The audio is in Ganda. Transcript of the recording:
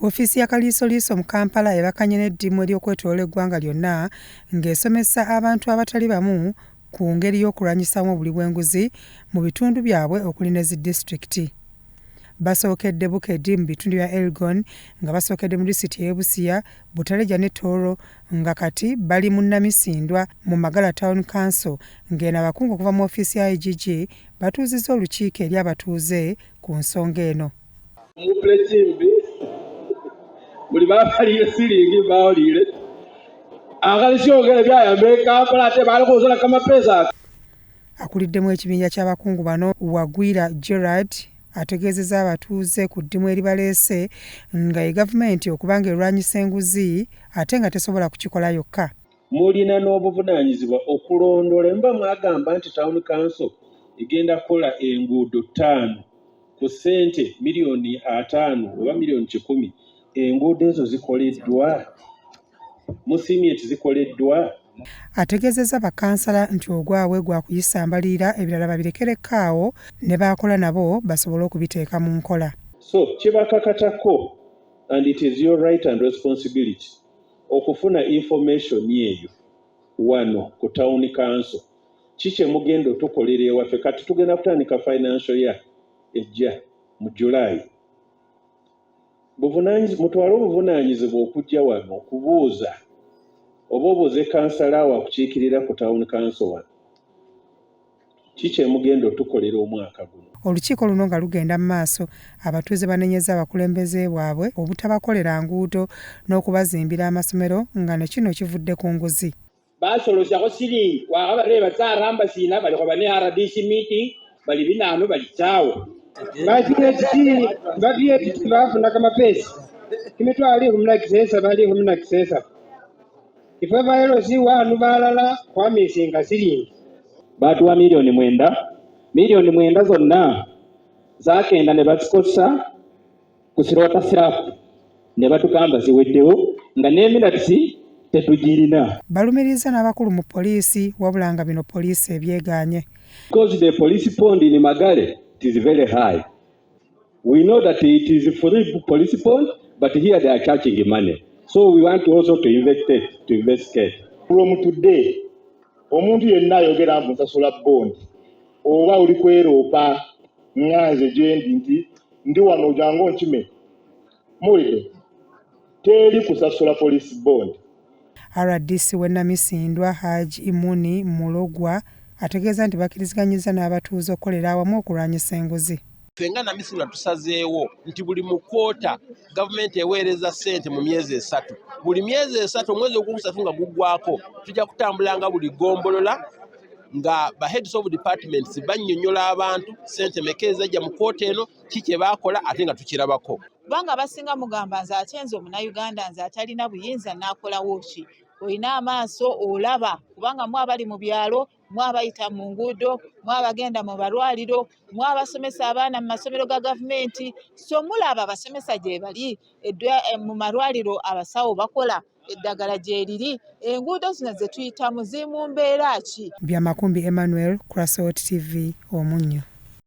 Ofiisi ya Kaliisoliiso mu Kampala ebakanye n'eddimu ery'okwetoloola eggwanga lyonna ng'esomesa abantu abatali bamu ku ngeri y'okulwanyisaamu obuli bw'enguzi mu bitundu byabwe okuli ne zi disitulikiti. Basookedde Bukedde mu bitundu bya Elgon nga basookedde mu disitulikiti y'e Busia, Butaleja ne Tooro nga kati bali mu Namisindwa mu Magala Town Council ng'eno abakungu okuva mu ofiisi ya IGG batuuzizza olukiiko eri abatuuze ku nsonga eno. Buli baapaliire siringi baoliire akalisyogere byayambe Kampala ate baali kuzola kamapesa. Akuliddemu ekibinja ky'abakungu bano Wagwira Gerard ategeezezza abatuuze ku ddimu eribaleese nga ye gavumenti okubanga erwanyisa enguzi ate nga tesobola kukikola yokka. Mulina n'obuvunaanyizibwa okulondoola mba mwagamba nti Town Council egenda kukola enguudo 5 ku ssente miliyoni 5 oba miliyoni 100. Enguudo ezo zikoleddwa musiimye eti zikoleddwa. Ategeezezza bakansala nti ogwabwe gwa kuyisa mbalirira ebirala babirekerekaawo ne baakola nabo basobole okubiteeka mu nkola. So kibakakatako and it is your right and responsibility okufuna information yeeyo wano ku Town Council. Kiki mugenda otukolera ewaffe kati tugenda kutandika financial year ejja mu July. Mutwale obuvunaanyizibwa okujja wano okubuuza oba obuuze kansala wakukiikirira ku Town Council wano. Kiki mugenda otukolera omwaka guno. Olukiiko luno nga lugenda mu maaso, abatuuze banenyezza abakulembeze bwabwe obutabakolera nguudo n'okubazimbira amasomero nga ne kino kivudde ku nguzi. Basolosyako siringi wakabareba tsaramba sina baliko bane RDC meeting bali binano bali kyawo. Bagiye bafuna kamapesa kimetwali kumuna kisesa bali kumuna kisesa ife bayero si wanu balala kwamisinga siringi batuwa miliyoni 9 zonna zakenda ne bazikosa kusirota sirapu ne batukamba ziweddewo nga n'eminatisi tetugirina. Balumiriza n'abakulu mu poliisi wabula nga bino poliisi ebyeganye. Because the police pond in Magale is very high. We know that it is free police pond, but here they are charging money. So we want also to investigate. From today, omuntu yenna ayogera mbu nsasula bond oba oli kweropa nganze gyendi ndi wano jangu nkime mulide teri kusasula police bond. RDC w'e Namisindwa Haji Imuni Mulogwa ategeeza nti bakkiriziganyizza n'abatuuze okukolera awamu okulwanyisa enguzi. Fenga Namisindwa tusazeewo nti buli mu kwota gavumenti eweereza ssente mu myezi 3. Buli myezi 3 omwezi ogwokusatu nga guggwako tujja kutambulanga buli gombolola nga ba heads of departments bannyonnyola abantu ssente meka ezajja mu kwota eno kiki baakola ate nga tukirabako. Kubanga basinga mugamba nze ate nze Omunnayuganda nze atalina buyinza n'akolawo ki. Olina amaaso olaba kubanga mwe abali mu byalo, mwe abayita mu nguudo, mwe abagenda mu balwaliro, mwe abasomesa abaana mu masomero ga gavumenti. So mulaba abasomesa gye bali mu malwaliro abasawo bakola eddagala gye liri. Enguudo zino ze tuyitamu ziri mu mbeera ki? Byamakumbi Emmanuel, Crossroads TV, Omunnyo.